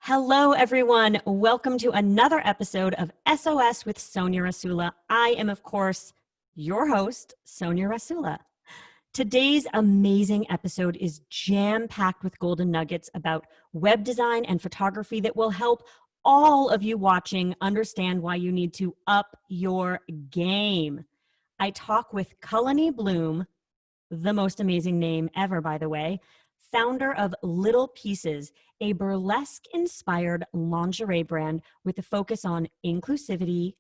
Hello, everyone. Welcome to another episode of SOS with Sonja Rasula. I am, of course, your host, Sonja Rasula. Today's amazing episode is jam-packed with golden nuggets about web design and photography that will help all of you watching understand why you need to up your game. I talk with Cullany Bloom, the most amazing name ever, by the way, founder of Little Pieces, a burlesque-inspired lingerie brand with a focus on inclusivity,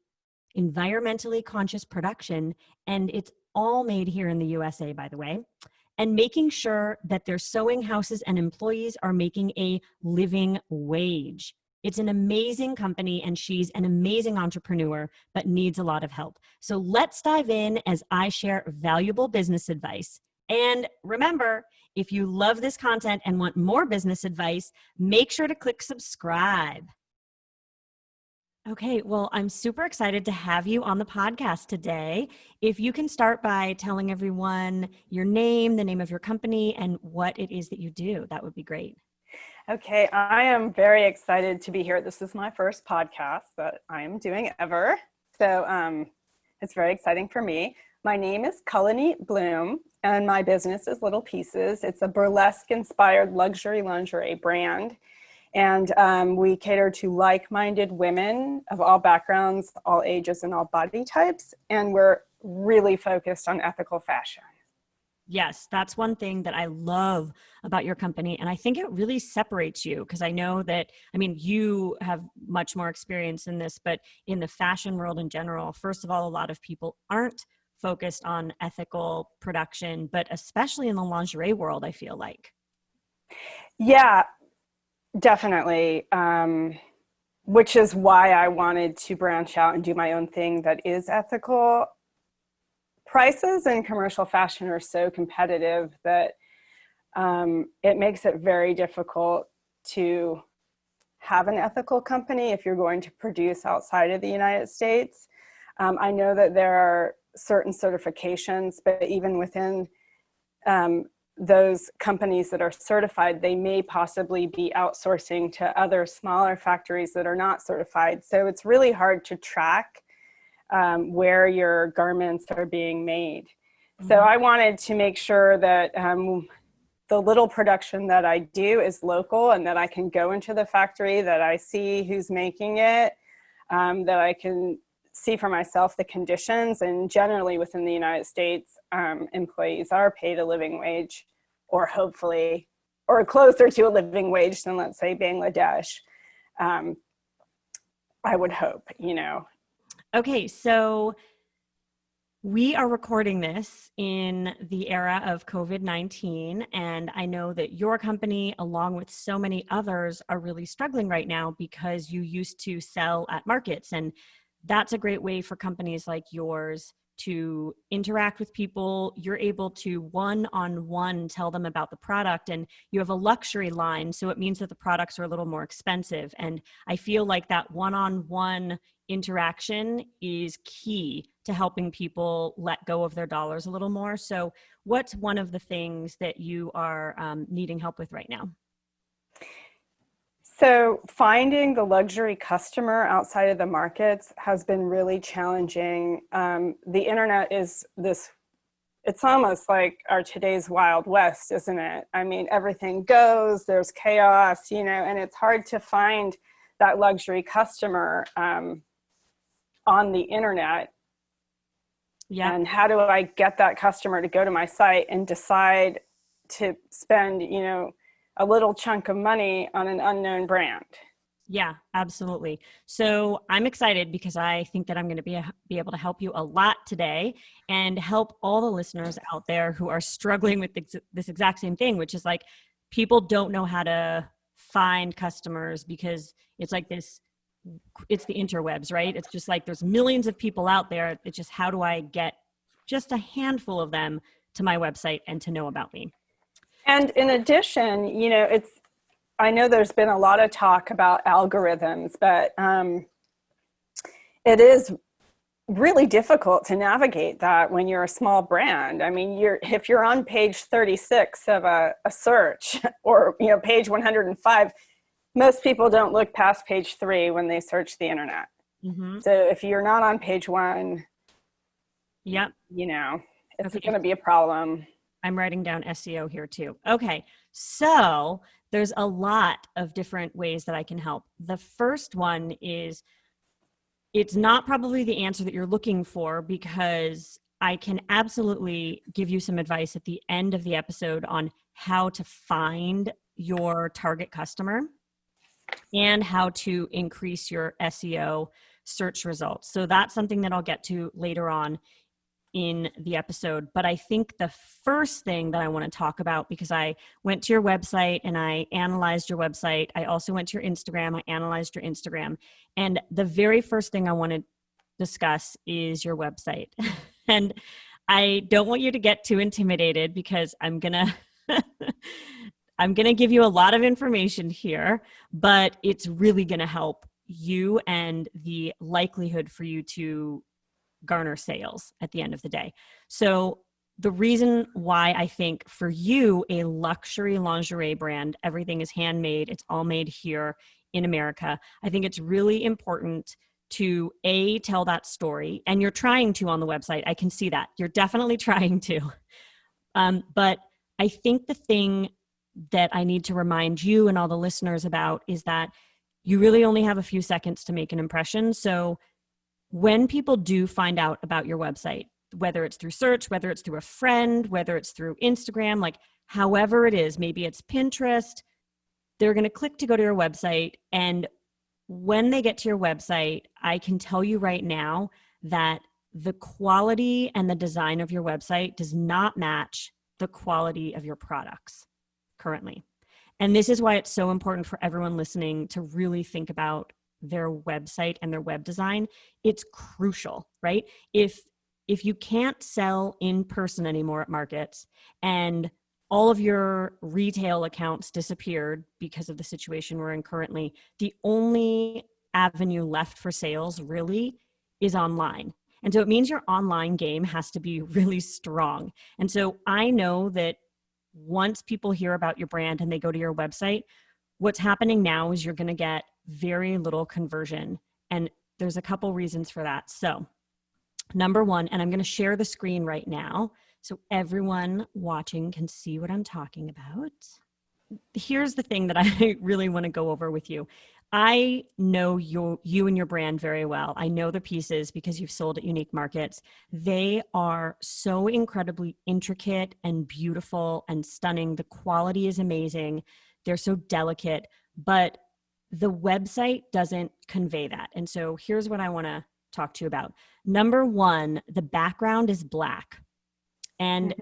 environmentally conscious production, and it's all made here in the USA, by the way, and making sure that their sewing houses and employees are making a living wage. It's an amazing company, and she's an amazing entrepreneur, but needs a lot of help. So let's dive in as I share valuable business advice. And remember, if you love this content and want more business advice, make sure to click subscribe. Okay, well, I'm super excited to have you on the podcast today. If you can start by telling everyone your name, the name of your company, and what it is that you do, that would be great. Okay, I am very excited to be here. This is my first podcast that I am doing ever. So it's very exciting for me. My name is Cullany Bloom, and my business is Little Pieces. It's a burlesque-inspired luxury lingerie brand. And we cater to like-minded women of all backgrounds, all ages, and all body types. And we're really focused on ethical fashion. Yes, that's one thing that I love about your company. And I think it really separates you because I know that, you have much more experience in this, but in the fashion world in general, first of all, a lot of people aren't focused on ethical production, but especially in the lingerie world, I feel like. Yeah, definitely. Which is why I wanted to branch out and do my own thing that is ethical. Prices in commercial fashion are so competitive that it makes it very difficult to have an ethical company if you're going to produce outside of the United States. I know that there are certain certifications, but even within those companies that are certified, they may possibly be outsourcing to other smaller factories that are not certified. So it's really hard to track where your garments are being made. Mm-hmm. So I wanted to make sure that the little production that I do is local and that I can go into the factory, that I see who's making it, that I can see for myself the conditions. And generally within the United States, employees are paid a living wage, or hopefully, or closer to a living wage than, let's say, Bangladesh. I would hope, Okay, so we are recording this in the era of COVID-19, and I know that your company, along with so many others, are really struggling right now because you used to sell at markets, and that's a great way for companies like yours to interact with people. You're able to one-on-one tell them about the product, and you have a luxury line, so it means that the products are a little more expensive. And I feel like that one-on-one interaction is key to helping people let go of their dollars a little more. So what's one of the things that you are needing help with right now? So finding the luxury customer outside of the markets has been really challenging. The internet is it's almost like our today's Wild West, isn't it? Everything goes, there's chaos, and it's hard to find that luxury customer on the internet. Yeah. And how do I get that customer to go to my site and decide to spend, a little chunk of money on an unknown brand? Yeah, absolutely. So I'm excited because I think that I'm going to be able to help you a lot today and help all the listeners out there who are struggling with this exact same thing, which is like people don't know how to find customers because it's like this, it's the interwebs, right? It's just like there's millions of people out there. It's just how do I get just a handful of them to my website and to know about me? And in addition, I know there's been a lot of talk about algorithms, but it is really difficult to navigate that when you're a small brand. If you're on page 36 of a search or, page 105, Most people don't look past page 3 when they search the internet. Mm-hmm. So if you're not on page 1, Yep. it's Okay. going to be a problem. I'm writing down SEO here too. Okay. So there's a lot of different ways that I can help. The first one is, it's not probably the answer that you're looking for, because I can absolutely give you some advice at the end of the episode on how to find your target customer and how to increase your SEO search results. So that's something that I'll get to later on in the episode. But I think the first thing that I want to talk about, because I went to your website and I analyzed your website. I also went to your Instagram. I analyzed your Instagram. And the very first thing I want to discuss is your website. And I don't want you to get too intimidated, because I'm going to give you a lot of information here, but it's really going to help you and the likelihood for you to garner sales at the end of the day. So the reason why I think for you, a luxury lingerie brand, everything is handmade, it's all made here in America. I think it's really important to tell that story. And you're trying to on the website. I can see that. You're definitely trying to. But I think the thing that I need to remind you and all the listeners about is that you really only have a few seconds to make an impression. So when people do find out about your website, whether it's through search, whether it's through a friend, whether it's through Instagram, like however it is, maybe it's Pinterest, they're going to click to go to your website. And when they get to your website, I can tell you right now that the quality and the design of your website does not match the quality of your products currently. And this is why it's so important for everyone listening to really think about their website and their web design. It's crucial, right? If you can't sell in person anymore at markets, and all of your retail accounts disappeared because of the situation we're in currently, the only avenue left for sales really is online. And so it means your online game has to be really strong. And so I know that once people hear about your brand and they go to your website, what's happening now is you're going to get very little conversion. And there's a couple reasons for that. So number one, and I'm going to share the screen right now so everyone watching can see what I'm talking about. Here's the thing that I really want to go over with you. I know you and your brand very well. I know the pieces because you've sold at unique markets. They are so incredibly intricate and beautiful and stunning. The quality is amazing. They're so delicate, but the website doesn't convey that. And so here's what I want to talk to you about. Number one, the background is black. And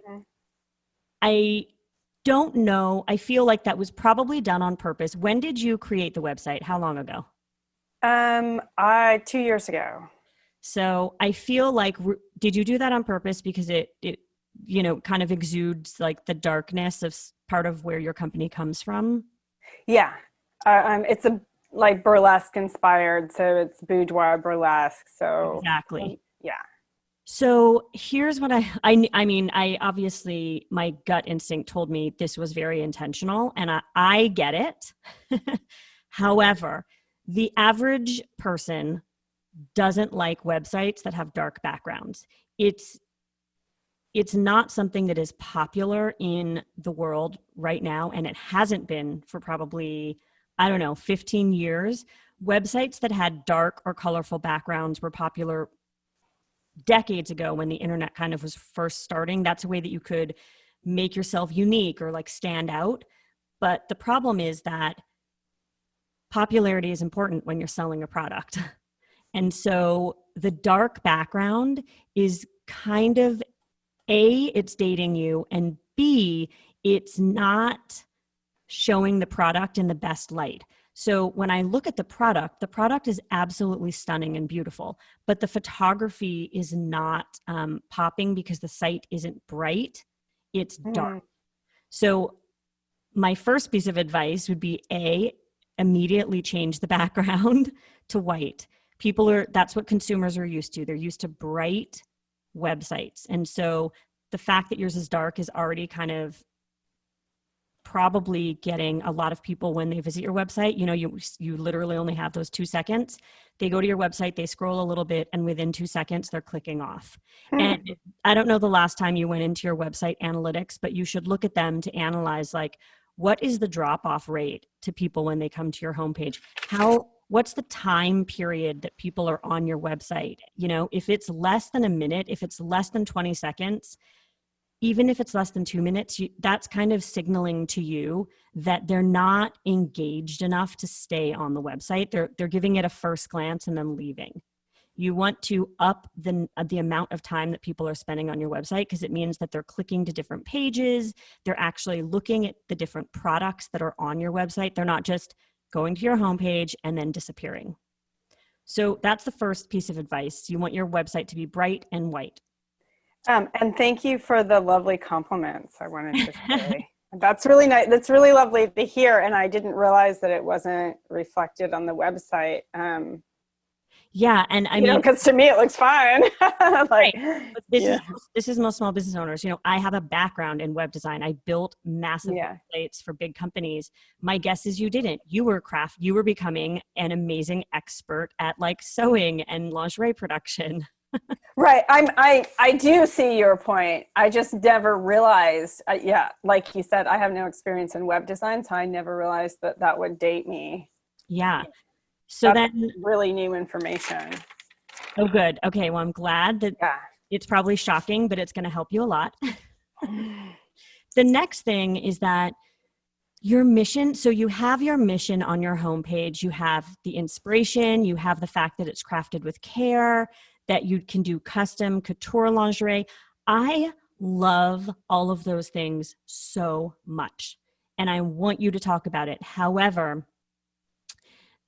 I don't know. I feel like that was probably done on purpose. When did you create the website? How long ago? 2 years ago. So I feel like, did you do that on purpose because it kind of exudes like the darkness of part of where your company comes from? Yeah. It's like burlesque inspired. So it's boudoir burlesque. So Exactly. yeah. So here's what I mean, I obviously, my gut instinct told me this was very intentional, and I get it. However, the average person doesn't like websites that have dark backgrounds. It's not something that is popular in the world right now, and it hasn't been for probably, 15 years. Websites that had dark or colorful backgrounds were popular decades ago when the internet kind of was first starting. That's a way that you could make yourself unique or like stand out. But the problem is that popularity is important when you're selling a product. And so the dark background is kind of it's dating you, and B, it's not showing the product in the best light. So when I look at the product is absolutely stunning and beautiful, but the photography is not popping because the site isn't bright, it's dark. So my first piece of advice would be immediately change the background to white. That's what consumers are used to. They're used to bright websites. And so the fact that yours is dark is already kind of probably getting a lot of people when they visit your website. You know, you literally only have those 2 seconds. They go to your website, they scroll a little bit, and within 2 seconds, they're clicking off. And I don't know the last time you went into your website analytics, but you should look at them to analyze, like, what is the drop-off rate to people when they come to your homepage? What's the time period that people are on your website? You know, if it's less than a minute, if it's less than 20 seconds, even if it's less than 2 minutes, that's kind of signaling to you that they're not engaged enough to stay on the website. They're giving it a first glance and then leaving. You want to up the amount of time that people are spending on your website, because it means that they're clicking to different pages. They're actually looking at the different products that are on your website. They're not just going to your homepage and then disappearing. So that's the first piece of advice. You want your website to be bright and white. And thank you for the lovely compliments, I wanted to say. That's really nice. That's really lovely to hear. And I didn't realize that it wasn't reflected on the website. Yeah. And I mean, because to me it looks fine. Like, right. This is most small business owners. You know, I have a background in web design. I built massive websites for big companies. My guess is you didn't. You were becoming an amazing expert at like sewing and lingerie production. Right. I do see your point. I just never realized, like you said, I have no experience in web design, so I never realized that would date me. Yeah. So that's then really new information. Oh, good. Okay. Well, I'm glad that it's probably shocking, but it's going to help you a lot. The next thing is that your mission. So you have your mission on your homepage. You have the inspiration. You have the fact that it's crafted with care, that you can do custom couture lingerie. I love all of those things so much, and I want you to talk about it. However,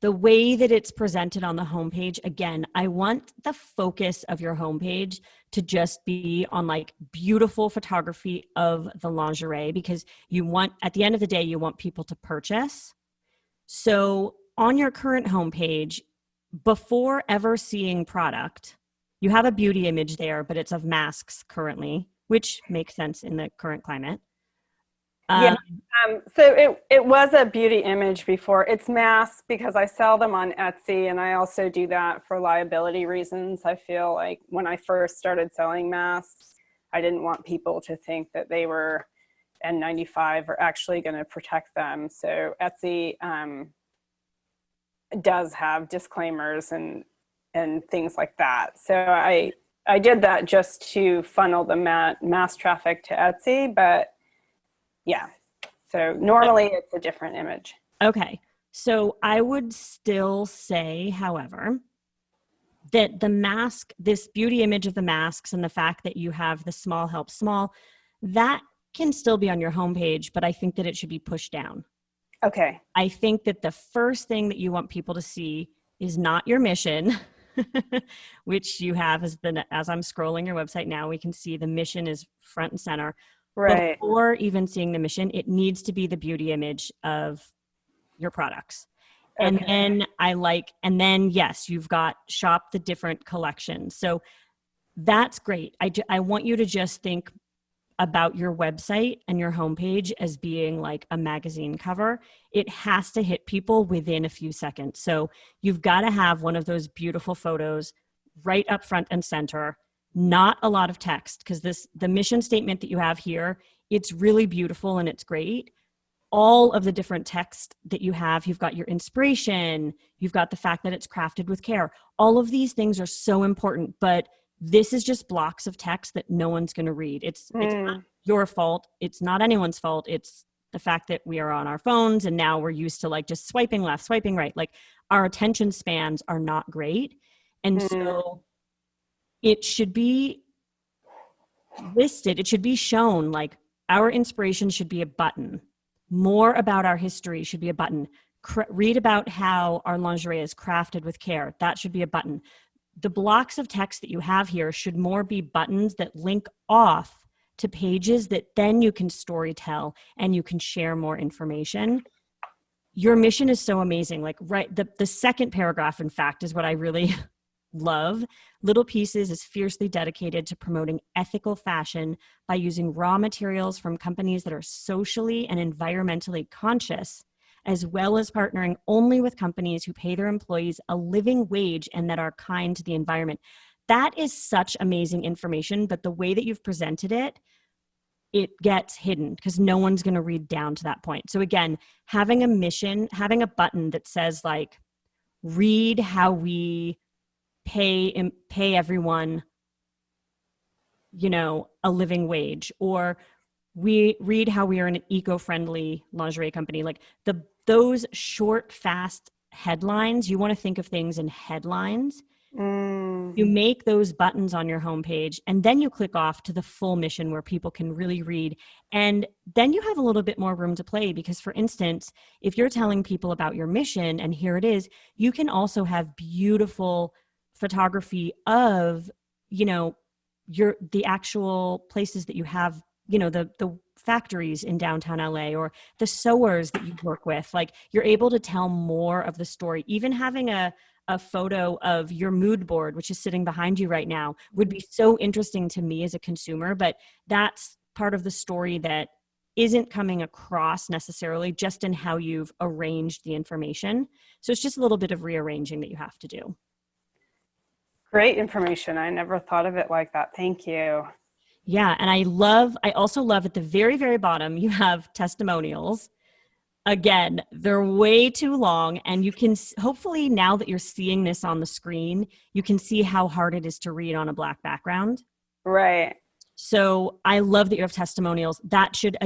the way that it's presented on the homepage, again, I want the focus of your homepage to just be on like beautiful photography of the lingerie, because at the end of the day, you want people to purchase. So on your current homepage, before ever seeing product, you have a beauty image there, but it's of masks currently, which makes sense in the current climate. So it was a beauty image before. It's masks because I sell them on Etsy, and I also do that for liability reasons. I feel like when I first started selling masks, I didn't want people to think that they were N95 or actually going to protect them. So Etsy does have disclaimers and things like that. So I did that just to funnel the mass traffic to Etsy, but yeah. So normally it's a different image. Okay. So I would still say, however, that the mask, this beauty image of the masks and the fact that you have the small help small, that can still be on your homepage, but I think that it should be pushed down. Okay. I think that the first thing that you want people to see is not your mission, which you have as I'm scrolling your website now, we can see the mission is front and center. Right. Before even seeing the mission, it needs to be the beauty image of your products. Okay. And then yes, you've got shop the different collections. So that's great. I want you to just think about your website and your homepage as being like a magazine cover. It has to hit people within a few seconds. So you've got to have one of those beautiful photos right up front and center. Not a lot of text, because the mission statement that you have here, it's really beautiful and it's great. All of the different text that you have, you've got your inspiration, you've got the fact that it's crafted with care. All of these things are so important, but this is just blocks of text that no one's going to read. It's not your fault. It's not anyone's fault. It's the fact that we are on our phones and now we're used to like just swiping left, swiping right. Like our attention spans are not great. And so it should be listed. It should be shown, like our inspiration should be a button. More about our history should be a button. Read about how our lingerie is crafted with care. That should be a button. The blocks of text that you have here should more be buttons that link off to pages that then you can story tell and you can share more information. Your mission is so amazing. Like the second paragraph, in fact, is what I really love. Little Pieces is fiercely dedicated to promoting ethical fashion by using raw materials from companies that are socially and environmentally conscious, as well as partnering only with companies who pay their employees a living wage and that are kind to the environment. That is such amazing information, but the way that you've presented it, it gets hidden because no one's going to read down to that point. So again, having a mission, having a button that says like, read how we pay everyone, a living wage, or we read how we are an eco-friendly lingerie company. Like those short, fast headlines, you want to think of things in headlines. You make those buttons on your homepage, and then you click off to the full mission where people can really read. And then you have a little bit more room to play because, for instance, if you're telling people about your mission, and here it is, you can also have beautiful photography of, the actual places that you have, the factories in downtown LA or the sewers that you work with. Like, you're able to tell more of the story. Even having a photo of your mood board, which is sitting behind you right now, would be so interesting to me as a consumer, but that's part of the story that isn't coming across necessarily just in how you've arranged the information. So it's just a little bit of rearranging that you have to do. Great information. I never thought of it like that. Thank you. Yeah. And I also love at the very, very bottom, you have testimonials. Again, they're way too long, and you can hopefully, now that you're seeing this on the screen, you can see how hard it is to read on a black background. Right. So I love that you have testimonials. That should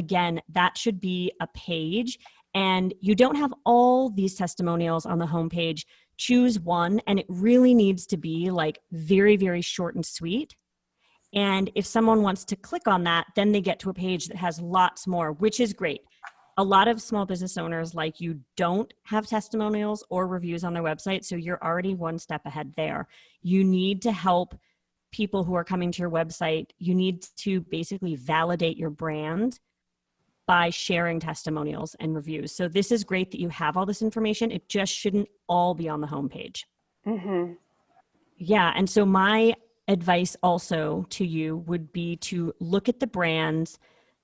be a page, and you don't have all these testimonials on the homepage. Choose one, and it really needs to be like very, very short and sweet. And if someone wants to click on that, then they get to a page that has lots more, which is great. A lot of small business owners like you don't have testimonials or reviews on their website, so you're already one step ahead there. You need to help people who are coming to your website. You need to basically validate your brand by sharing testimonials and reviews. So this is great that you have all this information. It just shouldn't all be on the homepage. Mm-hmm. Yeah, and so my advice also to you would be to look at the brands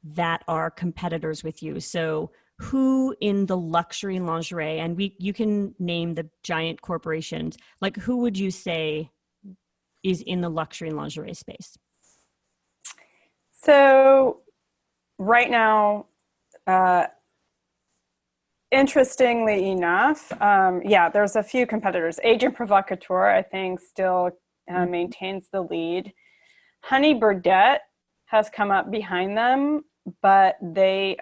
that are competitors with you. So who in the luxury lingerie, and you can name the giant corporations, like who would you say is in the luxury lingerie space? So right now, interestingly enough, there's a few competitors. Agent Provocateur, I think, still maintains the lead. Honey Burdette has come up behind them, but they're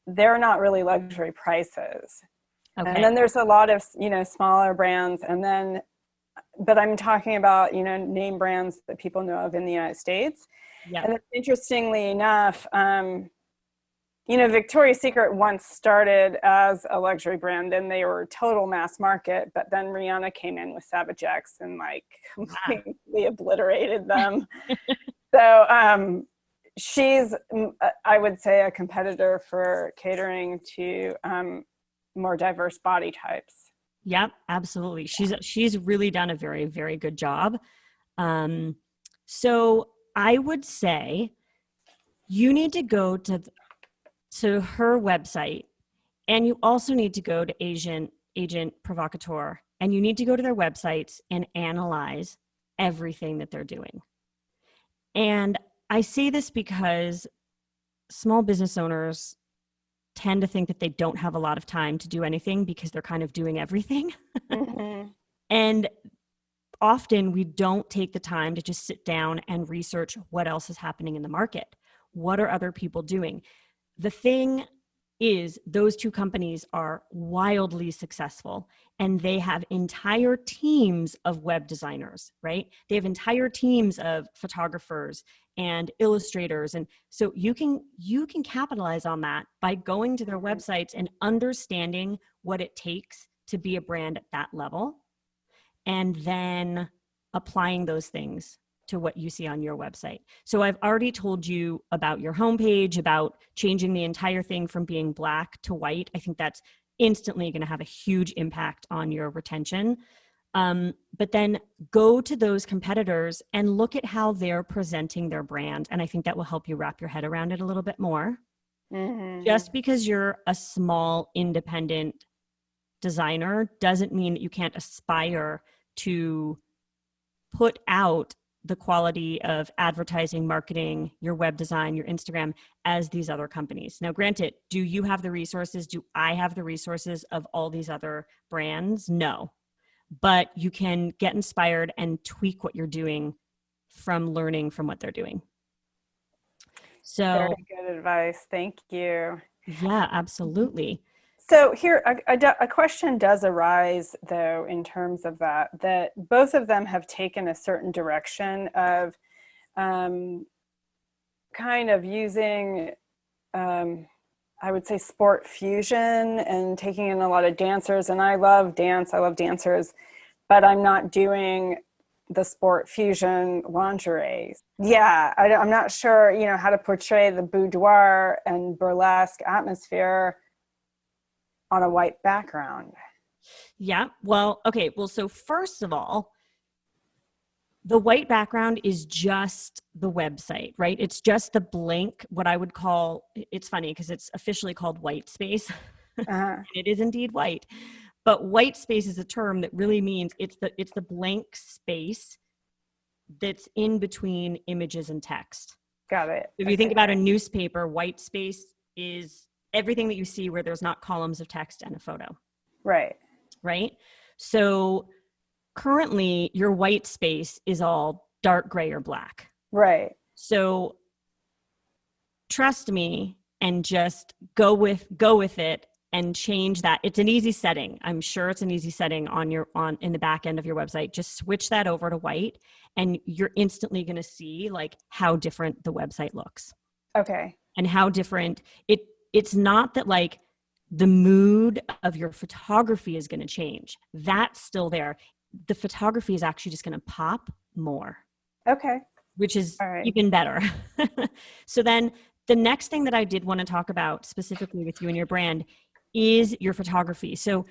not really luxury prices. Okay. And then there's a lot of, smaller brands. And then, but I'm talking about, name brands that people know of in the United States. Yep. And then interestingly enough, Victoria's Secret once started as a luxury brand and they were total mass market, but then Rihanna came in with Savage X and completely obliterated them. So she's, I would say, a competitor for catering to more diverse body types. Yep, absolutely. She's really done a very, very good job. So I would say you need to go to her website, and you also need to go to Agent Provocateur, and you need to go to their websites and analyze everything that they're doing. And I say this because small business owners tend to think that they don't have a lot of time to do anything because they're kind of doing everything. Mm-hmm. And often we don't take the time to just sit down and research what else is happening in the market. What are other people doing? The thing is, those two companies are wildly successful, and they have entire teams of web designers, right? They have entire teams of photographers and illustrators. And so you can capitalize on that by going to their websites and understanding what it takes to be a brand at that level, and then applying those things to what you see on your website. So I've already told you about your homepage, about changing the entire thing from being black to white. I think that's instantly going to have a huge impact on your retention. But then go to those competitors and look at how they're presenting their brand. And I think that will help you wrap your head around it a little bit more. Just because you're a small independent designer doesn't mean that you can't aspire to put out the quality of advertising, marketing, your web design, your Instagram as these other companies. Now, granted, do you have the resources? Do I have the resources of all these other brands? No. But you can get inspired and tweak what you're doing from learning from what they're doing. So, very good advice. Thank you. yeah, absolutely. So here, a question does arise, though, in terms of that both of them have taken a certain direction of kind of using, I would say, sport fusion and taking in a lot of dancers. And I love dance. I love dancers, but I'm not doing the sport fusion lingerie. Yeah, I'm not sure, how to portray the boudoir and burlesque atmosphere on a white background. Yeah. Well, okay. Well, so first of all, the white background is just the website, right? It's just the blank, what I would call, it's funny because it's officially called white space. And it is indeed white. But white space is a term that really means it's the blank space that's in between images and text. Got it. If you think about a newspaper, white space is everything that you see where there's not columns of text and a photo. Right. Right? So currently your white space is all dark gray or black. Right. So trust me and just go with it and change that. It's an easy setting. I'm sure it's an easy setting in the back end of your website. Just switch that over to white and you're instantly going to see like how different the website looks. Okay. And how different it's not that like the mood of your photography is going to change. That's still there. The photography is actually just going to pop more. Okay. Which is even better. So then the next thing that I did want to talk about specifically with you and your brand is your photography. So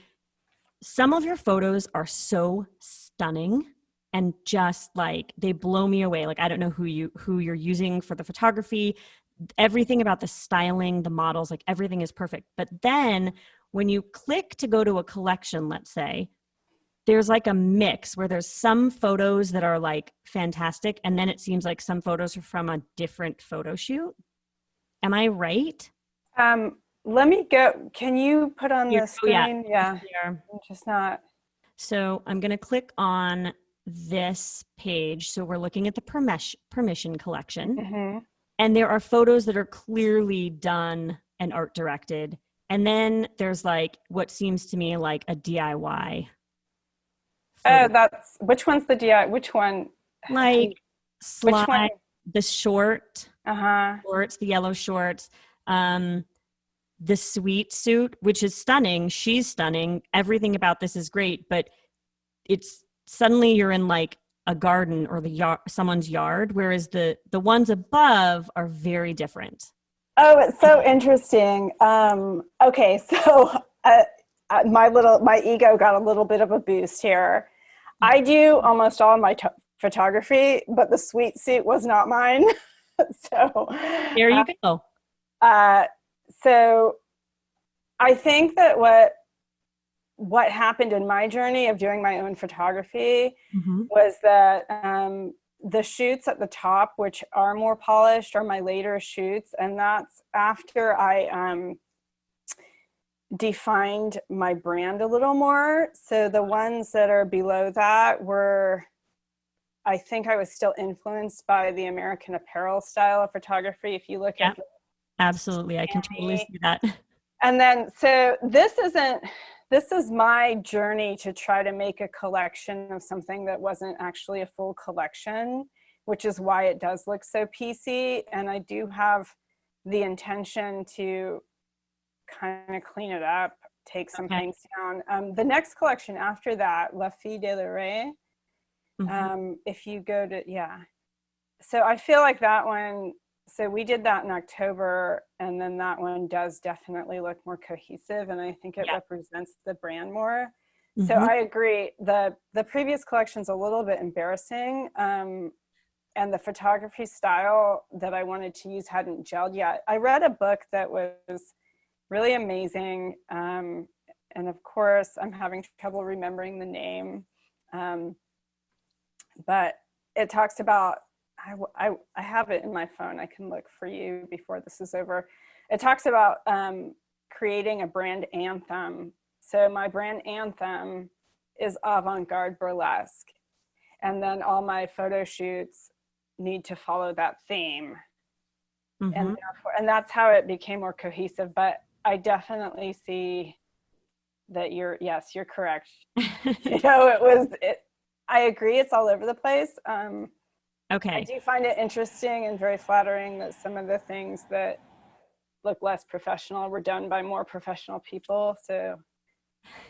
some of your photos are so stunning and just like they blow me away. Like I don't know who you're using for the photography. Everything about the styling, the models, like everything is perfect. But then when you click to go to a collection, let's say, there's like a mix where there's some photos that are like fantastic. And then it seems like some photos are from a different photo shoot. Am I right? Let me go. Can you put on the screen? Yeah. I'm just not. So I'm going to click on this page. So we're looking at the permission collection. Mm-hmm. And there are photos that are clearly done and art directed. And then there's like what seems to me like a DIY photo. Which one's the DIY? Which one? Like slide, which one? The shorts, the yellow shorts, the sweet suit, which is stunning. She's stunning. Everything about this is great, but it's suddenly you're in like a garden or someone's yard, whereas the ones above are very different. Oh, it's so interesting. Okay, so my ego got a little bit of a boost here. I do almost all my photography, but the sweet suit was not mine. So there you go. So I think that what happened in my journey of doing my own photography was that the shoots at the top, which are more polished, are my later shoots. And that's after I defined my brand a little more. So the ones that are below that were, I think I was still influenced by the American Apparel style of photography. If you look at absolutely, I can totally see that. And then, so this is my journey to try to make a collection of something that wasn't actually a full collection, which is why it does look so PC. And I do have the intention to kind of clean it up, take some things down. The next collection after that, La Fille de la Rue, if you go to, so I feel like that one, so we did that in October, and then that one does definitely look more cohesive, and I think it represents the brand more. So Mm-hmm. I agree. The previous collection's a little bit embarrassing. And the photography style that I wanted to use hadn't gelled yet. I read a book that was really amazing. And of course, I'm having trouble remembering the name. Um, but it talks about, I have it in my phone. I can look for you before this is over. It talks about creating a brand anthem. So my brand anthem is avant-garde burlesque. And then all my photo shoots need to follow that theme. Mm-hmm. And that's how it became more cohesive. But I definitely see that you're correct. I agree, it's all over the place. I Okay. do find it interesting and very flattering that some of the things that look less professional were done by more professional people. So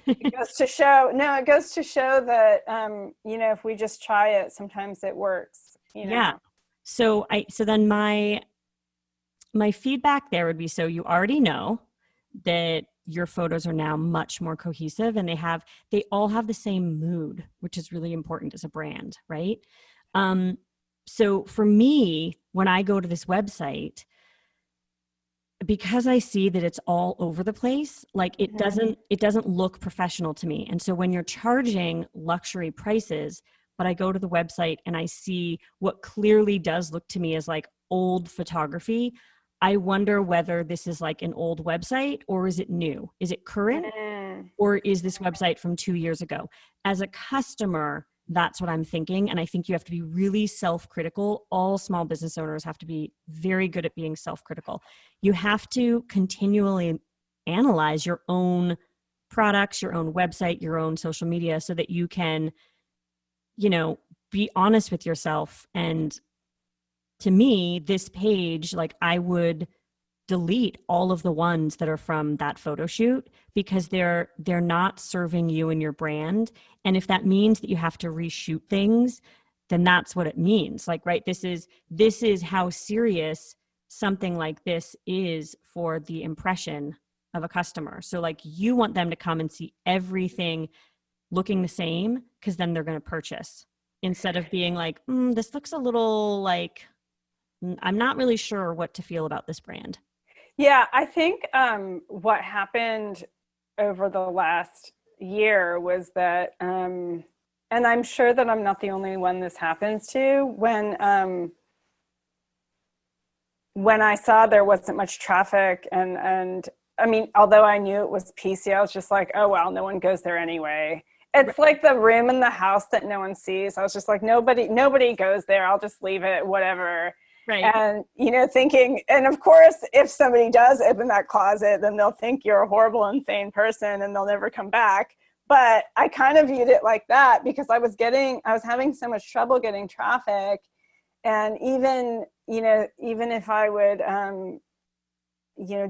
it goes to show that, if we just try it, sometimes it works, Yeah. So then my feedback there would be, so you already know that your photos are now much more cohesive, and they all have the same mood, which is really important as a brand, right? So for me, when I go to this website, because I see that it's all over the place, like it doesn't look professional to me. And so when you're charging luxury prices, but I go to the website and I see what clearly does look to me as like old photography, I wonder whether this is like an old website or is it new? Is it current? Or is this website from 2 years ago? As a customer, that's what I'm thinking. And I think you have to be really self-critical. All small business owners have to be very good at being self-critical. You have to continually analyze your own products, your own website, your own social media, so that you can, be honest with yourself. And to me, this page, like I would delete all of the ones that are from that photo shoot, because they're not serving you and your brand. And if that means that you have to reshoot things, then that's what it means. Like, right, this is how serious something like this is for the impression of a customer. So like, you want them to come and see everything looking the same, because then they're going to purchase, instead of being like, this looks a little like, I'm not really sure what to feel about this brand. Yeah, I think what happened over the last year was that, and I'm sure that I'm not the only one this happens to, when I saw there wasn't much traffic, and I mean, although I knew it was PC, I was just like, oh well, no one goes there anyway. It's like the room in the house that no one sees. I was just like, nobody goes there. I'll just leave it, whatever. Right. And, thinking, and of course, if somebody does open that closet, then they'll think you're a horrible, insane person and they'll never come back. But I kind of viewed it like that, because I was having so much trouble getting traffic. And even if I would,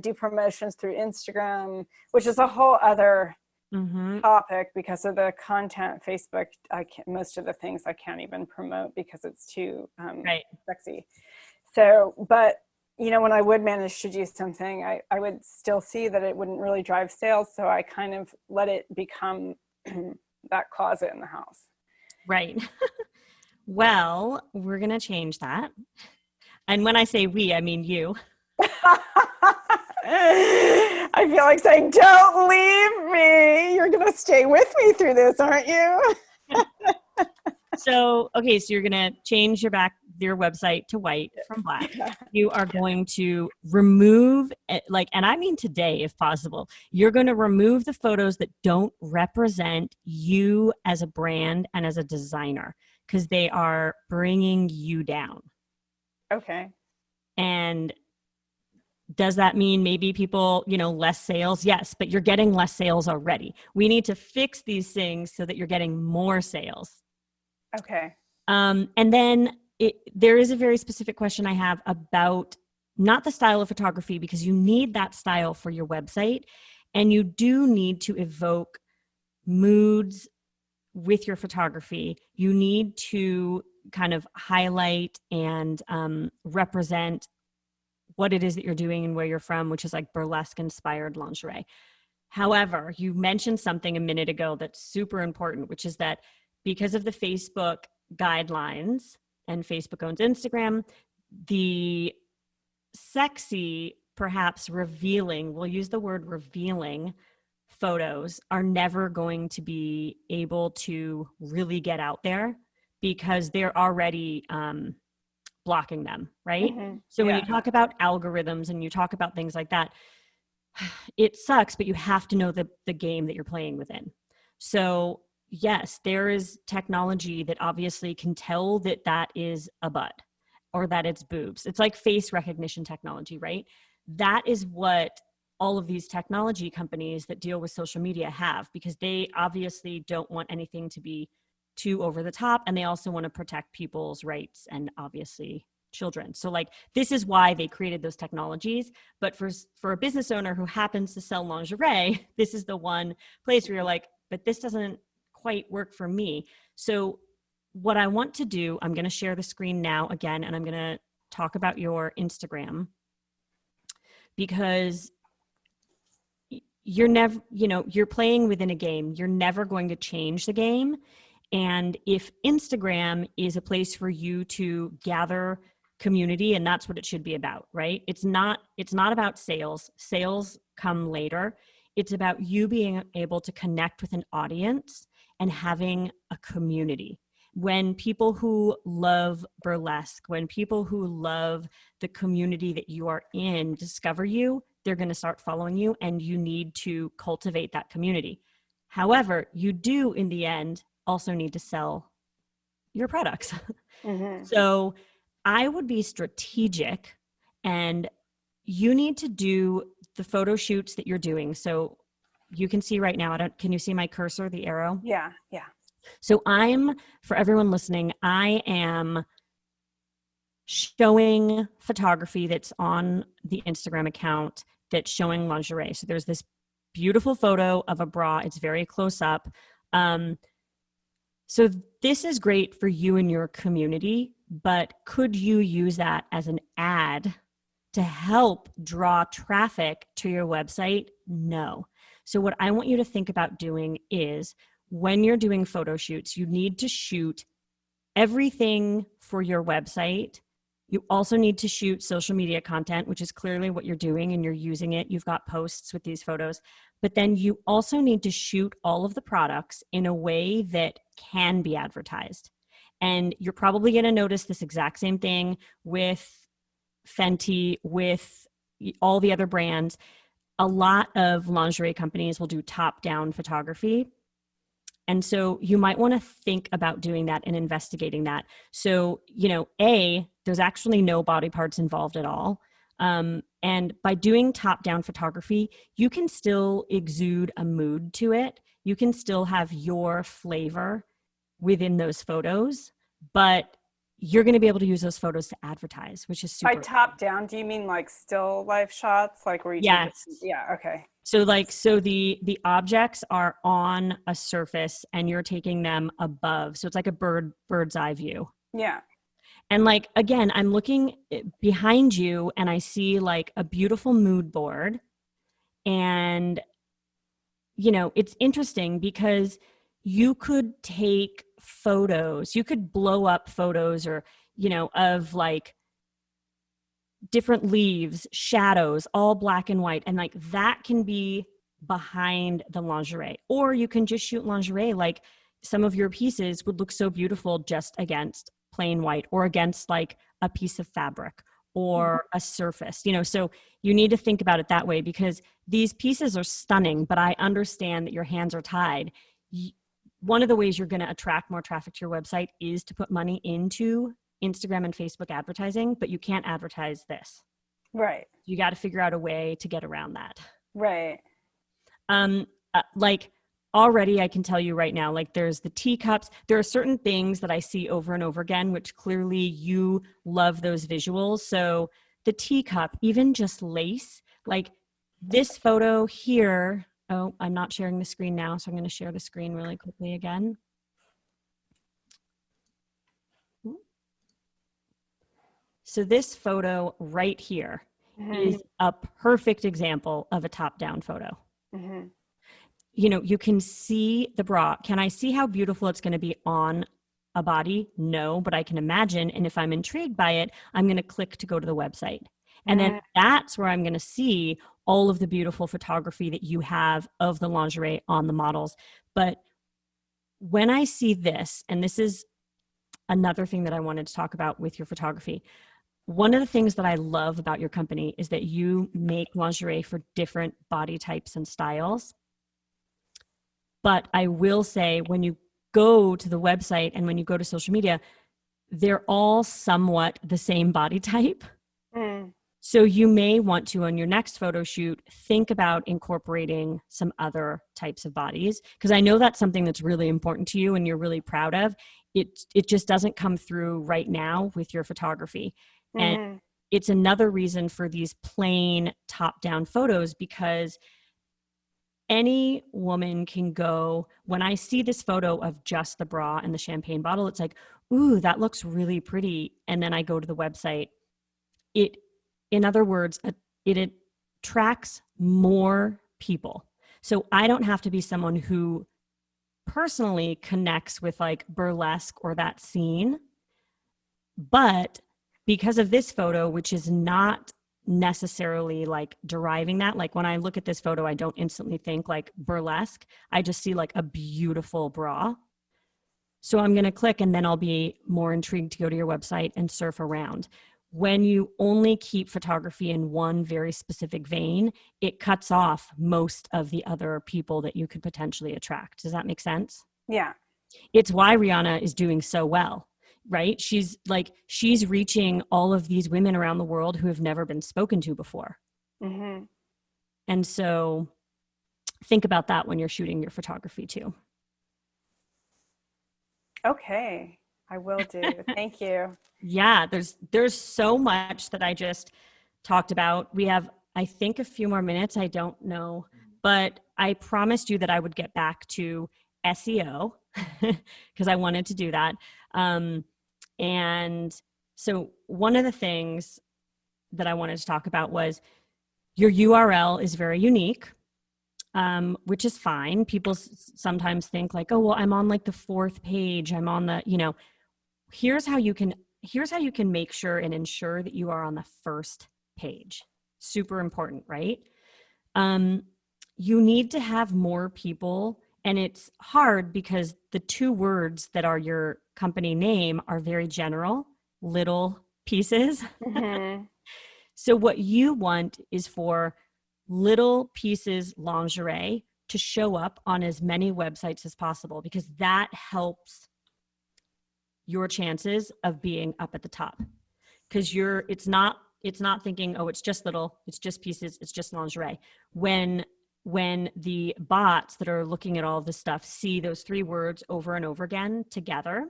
do promotions through Instagram, which is a whole other topic because of the content. Facebook, most of the things I can't even promote because it's too sexy. So, but when I would manage to do something, I would still see that it wouldn't really drive sales. So I kind of let it become that closet in the house. Right. Well, we're going to change that. And when I say we, I mean you. I feel like saying, don't leave me. You're going to stay with me through this, aren't you? So you're going to change your website to white from black. You are going to remove and I mean today, if possible, you're going to remove the photos that don't represent you as a brand and as a designer, because they are bringing you down. Okay. And does that mean maybe people, less sales? Yes, but you're getting less sales already. We need to fix these things so that you're getting more sales. Okay. And then there is a very specific question I have about not the style of photography, because you need that style for your website, and you do need to evoke moods with your photography. You need to kind of highlight and represent what it is that you're doing and where you're from, which is like burlesque inspired lingerie. However, you mentioned something a minute ago that's super important, which is that because of the Facebook guidelines and Facebook owns Instagram, the sexy, perhaps revealing, we'll use the word revealing, photos are never going to be able to really get out there because they're already blocking them, right? So when you talk about algorithms and you talk about things like that, it sucks, but you have to know the game that you're playing within. So yes, there is technology that obviously can tell that that is a butt or that it's boobs. It's like face recognition technology, right? That is what all of these technology companies that deal with social media have, because they obviously don't want anything to be too over the top, and they also want to protect people's rights and obviously children. So like this is why they created those technologies. But for a business owner who happens to sell lingerie, this is the one place where you're like, but this doesn't quite work for me. So what I want to do, I'm going to share the screen now again, and I'm going to talk about your Instagram, because you're never, you're playing within a game. You're never going to change the game. And if Instagram is a place for you to gather community, and that's what it should be about, right? It's not about sales. Sales come later. It's about you being able to connect with an audience and having a community. When people who love burlesque, when people who love the community that you are in discover you, they're going to start following you, and you need to cultivate that community. However, you do in the end also need to sell your products. So I would be strategic, and you need to do the photo shoots that you're doing. So you can see right now, can you see my cursor, the arrow? Yeah. So for everyone listening, I am showing photography that's on the Instagram account that's showing lingerie. So there's this beautiful photo of a bra. It's very close up. So this is great for you and your community, but could you use that as an ad to help draw traffic to your website? No. So what I want you to think about doing is, when you're doing photo shoots, you need to shoot everything for your website. You also need to shoot social media content, which is clearly what you're doing, and you're using it. You've got posts with these photos. But then you also need to shoot all of the products in a way that can be advertised. And you're probably going to notice this exact same thing with Fenty, with all the other brands. A lot of lingerie companies will do top-down photography. And so you might want to think about doing that and investigating that. So, there's actually no body parts involved at all. And by doing top-down photography, you can still exude a mood to it. You can still have your flavor within those photos, but you're going to be able to use those photos to advertise, which is super. By top down, do you mean like still life shots, like where you Yes. Okay. So the objects are on a surface and you're taking them above. So it's like a bird's eye view. Yeah. And again, I'm looking behind you and I see like a beautiful mood board. And, it's interesting because you could take photos, you could blow up photos or, of like different leaves, shadows, all black and white. And that can be behind the lingerie. Or you can just shoot lingerie. Like some of your pieces would look so beautiful just against plain white or against like a piece of fabric or a surface, so you need to think about it that way, because these pieces are stunning, but I understand that your hands are tied. One of the ways you're going to attract more traffic to your website is to put money into Instagram and Facebook advertising, but you can't advertise this. Right. You got to figure out a way to get around that. Right. Already I can tell you right now, there's the teacups. There are certain things that I see over and over again, which clearly you love those visuals. So the teacup, even just lace, like this photo here. Oh, I'm not sharing the screen now, so I'm going to share the screen really quickly again. So this photo right here is a perfect example of a top-down photo. you can see the bra. Can I see how beautiful it's going to be on a body? No, but I can imagine. And if I'm intrigued by it, I'm going to click to go to the website. And then that's where I'm going to see all of the beautiful photography that you have of the lingerie on the models. But when I see this, and this is another thing that I wanted to talk about with your photography, one of the things that I love about your company is that you make lingerie for different body types and styles. But I will say, when you go to the website and when you go to social media, they're all somewhat the same body type. So you may want to, on your next photo shoot, think about incorporating some other types of bodies, because I know that's something that's really important to you and you're really proud of. It just doesn't come through right now with your photography. And it's another reason for these plain top-down photos, because any woman can go, when I see this photo of just the bra and the champagne bottle, it's like, ooh, that looks really pretty. And then I go to the website. In other words, it attracts more people. So I don't have to be someone who personally connects with like burlesque or that scene. But because of this photo, which is not necessarily like deriving that, like when I look at this photo, I don't instantly think like burlesque. I just see like a beautiful bra. So I'm going to click, and then I'll be more intrigued to go to your website and surf around. When you only keep photography in one very specific vein, it cuts off most of the other people that you could potentially attract. Does that make sense? Yeah. It's why Rihanna is doing so well, right? She's reaching all of these women around the world who have never been spoken to before. And so think about that when you're shooting your photography too. Okay, I will do. Thank you. Yeah, there's so much that I just talked about. We have, I think, a few more minutes. I don't know, but I promised you that I would get back to SEO because I wanted to do that. And so one of the things that I wanted to talk about was your URL is very unique, which is fine. People sometimes think like, oh, well, I'm on like the 4th page. I'm on the, here's how you can make sure and ensure that you are on the 1st page. Super important, right? You need to have more people, and it's hard because the 2 words that are your company name are very general, little pieces. So what you want is for Little Pieces Lingerie to show up on as many websites as possible, because that helps your chances of being up at the top. Because it's not thinking, oh, it's just little, it's just pieces, it's just lingerie. When the bots that are looking at all of this stuff see those 3 words over and over again together,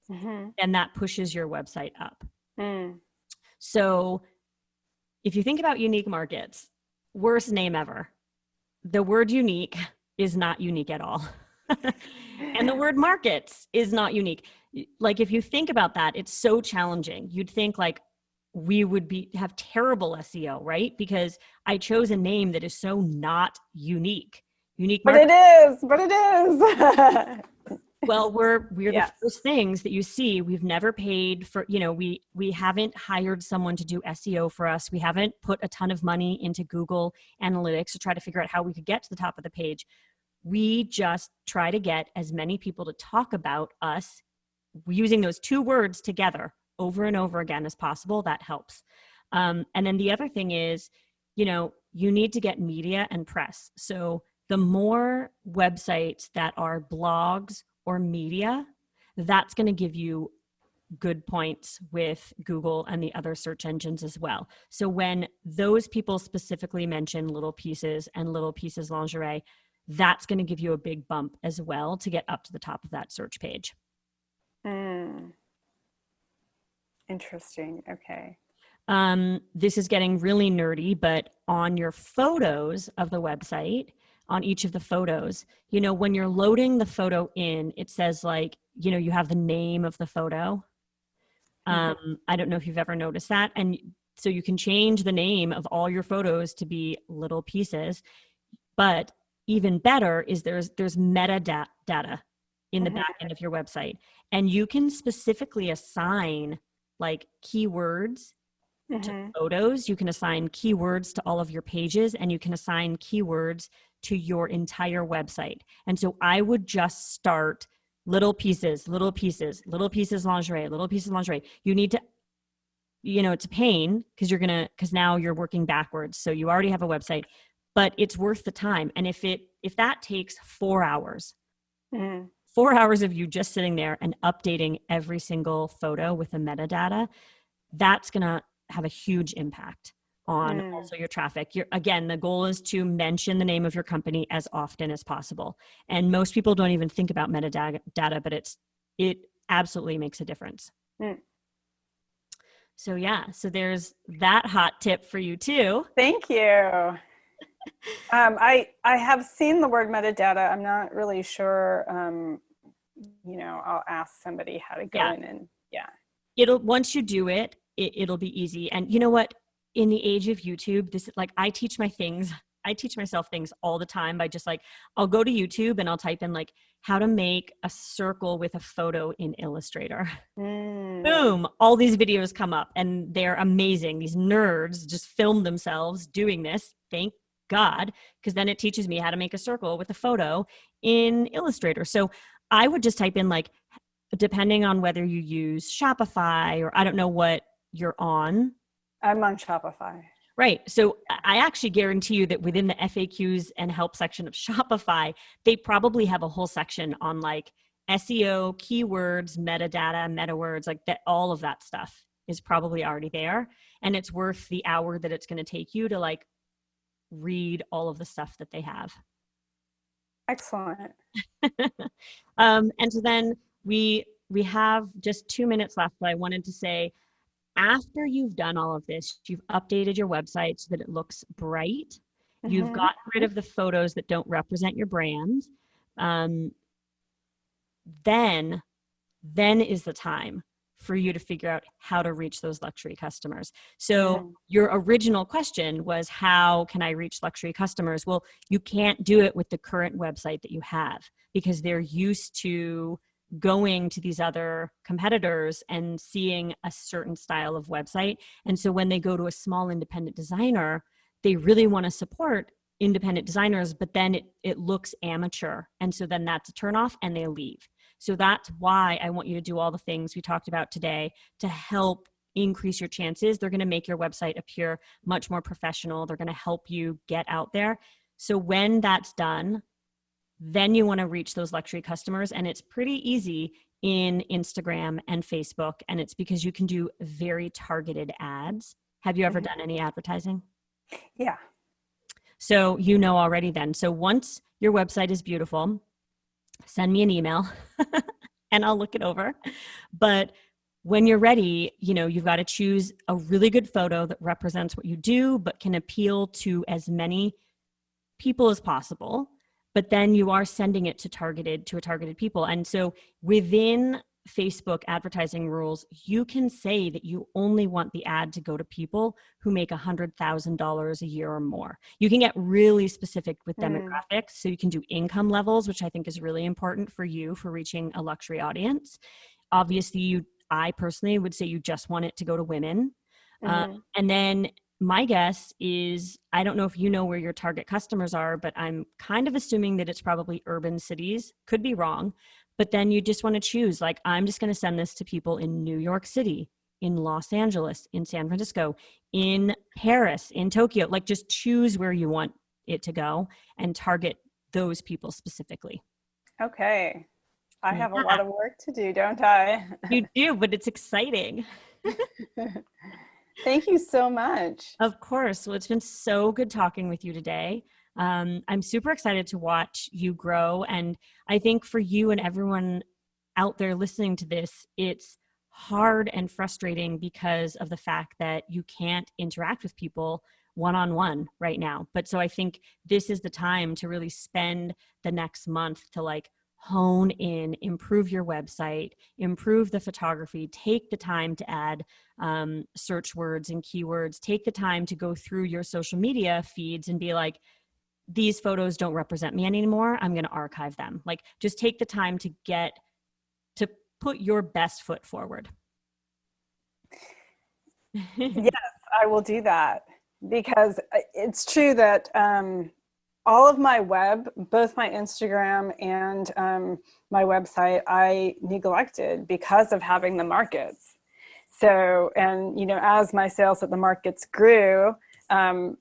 then that pushes your website up. So if you think about unique markets, worst name ever. The word unique is not unique at all. And the word markets is not unique. Like, if you think about that, it's so challenging. You'd think like we would have terrible SEO, right? Because I chose a name that is so not unique. Unique market. But it is. Well, we're Yes. the first things that you see. We've never paid for, we haven't hired someone to do SEO for us. We haven't put a ton of money into Google Analytics to try to figure out how we could get to the top of the page. We just try to get as many people to talk about us using those 2 words together over and over again as possible. That helps. And then the other thing is, you need to get media and press. So the more websites that are blogs or media, that's going to give you good points with Google and the other search engines as well. So when those people specifically mention Little Pieces and Little Pieces Lingerie, that's going to give you a big bump as well to get up to the top of that search page. Interesting. Okay. This is getting really nerdy, but on your photos of the website, on each of the photos, when you're loading the photo in, it says like, you have the name of the photo. I don't know if you've ever noticed that. And so you can change the name of all your photos to be Little Pieces, but even better is there's metadata in the back end of your website, and you can specifically assign like keywords to photos. You can assign keywords to all of your pages, and you can assign keywords to your entire website. And so I would just start little pieces, little pieces, little pieces lingerie, little pieces lingerie. You need to, it's a pain because now you're working backwards. So you already have a website, but it's worth the time. And if that takes 4 hours, 4 hours of you just sitting there and updating every single photo with the metadata, that's going to have a huge impact on also your traffic. Again, the goal is to mention the name of your company as often as possible. And most people don't even think about metadata, but it absolutely makes a difference. So yeah, so there's that hot tip for you too. Thank you. I have seen the word metadata. I'm not really sure. I'll ask somebody how to go in and once you do it, it'll be easy. And you know what? In the age of YouTube, this like I teach myself things all the time by just like, I'll go to YouTube and I'll type in like how to make a circle with a photo in Illustrator. Boom, all these videos come up and they're amazing. These nerds just film themselves doing this. Thank God, because then it teaches me how to make a circle with a photo in Illustrator. So I would just type in like, depending on whether you use Shopify or I don't know what you're on. I'm on Shopify. Right. So I actually guarantee you that within the FAQs and help section of Shopify, they probably have a whole section on like SEO, keywords, metadata, meta words, like that. All of that stuff is probably already there. And it's worth the hour that it's going to take you to like read all of the stuff that they have. Excellent. And so then we have just 2 minutes left, but I wanted to say, after you've done all of this, you've updated your website so that it looks bright. You've gotten rid of the photos that don't represent your brand. Then is the time for you to figure out how to reach those luxury customers. So your original question was, how can I reach luxury customers? Well, you can't do it with the current website that you have because they're used to going to these other competitors and seeing a certain style of website. And so when they go to a small independent designer, they really want to support independent designers, but then it looks amateur. And so then that's a turnoff and they leave. So that's why I want you to do all the things we talked about today to help increase your chances. They're going to make your website appear much more professional. They're going to help you get out there. So when that's done, then you want to reach those luxury customers. And it's pretty easy in Instagram and Facebook. And it's because you can do very targeted ads. Have you ever done any advertising? Yeah. So you know already then. So once your website is beautiful, send me an email and I'll look it over. But when you're ready, you've got to choose a really good photo that represents what you do, but can appeal to as many people as possible. But then you are sending it to a targeted people. And so within Facebook advertising rules, you can say that you only want the ad to go to people who make $100,000 a year or more. You can get really specific with demographics. So you can do income levels, which I think is really important for you for reaching a luxury audience. Obviously, I personally would say you just want it to go to women. And then my guess is, I don't know if you know where your target customers are, but I'm kind of assuming that it's probably urban cities. Could be wrong. But then you just want to choose, like, I'm just going to send this to people in New York City, in Los Angeles, in San Francisco, in Paris, in Tokyo. Like, just choose where you want it to go and target those people specifically. Okay. I have a lot of work to do, don't I? You do, but it's exciting. Thank you so much. Of course. Well, it's been so good talking with you today. I'm super excited to watch you grow. And I think for you and everyone out there listening to this, it's hard and frustrating because of the fact that you can't interact with people one-on-one right now. But so I think this is the time to really spend the next month to like hone in, improve your website, improve the photography, take the time to add search words and keywords, take the time to go through your social media feeds and be like, these photos don't represent me anymore. I'm going to archive them. Like, just take the time to put your best foot forward. Yes, I will do that, because it's true that all of my web, both my Instagram and my website, I neglected because of having the markets. So, and, you know, as my sales at the markets grew,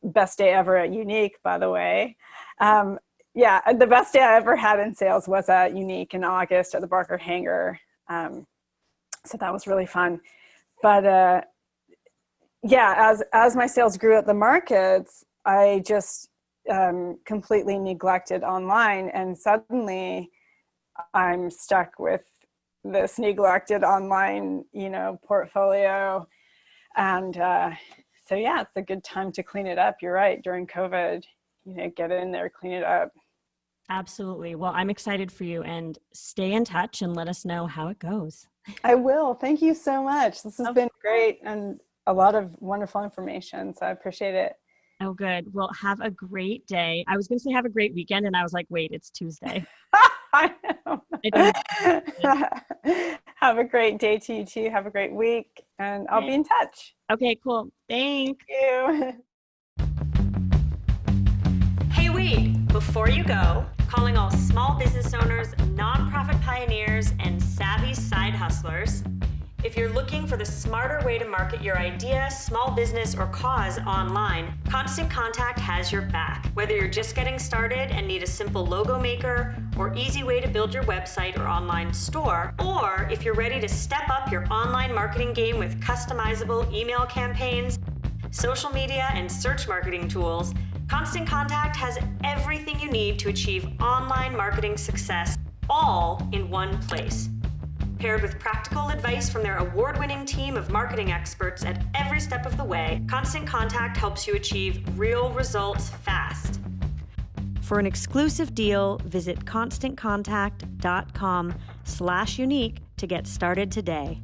best day ever at Unique, by the way. Yeah, the best day I ever had in sales was at Unique in August at the Barker Hangar. So that was really fun. But yeah, as my sales grew at the markets, I just completely neglected online, and suddenly I'm stuck with this neglected online, you know, portfolio. And so yeah, it's a good time to clean it up. You're right, during COVID, you know, get in there, clean it up. Absolutely. Well, I'm excited for you, and stay in touch and let us know how it goes. I will. Thank you so much. This has been great and a lot of wonderful information. So I appreciate it. Oh, good. Well, have a great day. I was going to say have a great weekend, and I was like, wait, it's Tuesday. I know. Have a great day to you too. Have a great week, and I'll be in touch. Okay, cool. Thank you. Hey, wait, before you go, calling all small business owners, nonprofit pioneers, and savvy side hustlers. If you're looking for the smarter way to market your idea, small business, or cause online, Constant Contact has your back. Whether you're just getting started and need a simple logo maker, or easy way to build your website or online store, or if you're ready to step up your online marketing game with customizable email campaigns, social media, and search marketing tools, Constant Contact has everything you need to achieve online marketing success, all in one place. Paired with practical advice from their award-winning team of marketing experts at every step of the way, Constant Contact helps you achieve real results fast. For an exclusive deal, visit constantcontact.com/unique to get started today.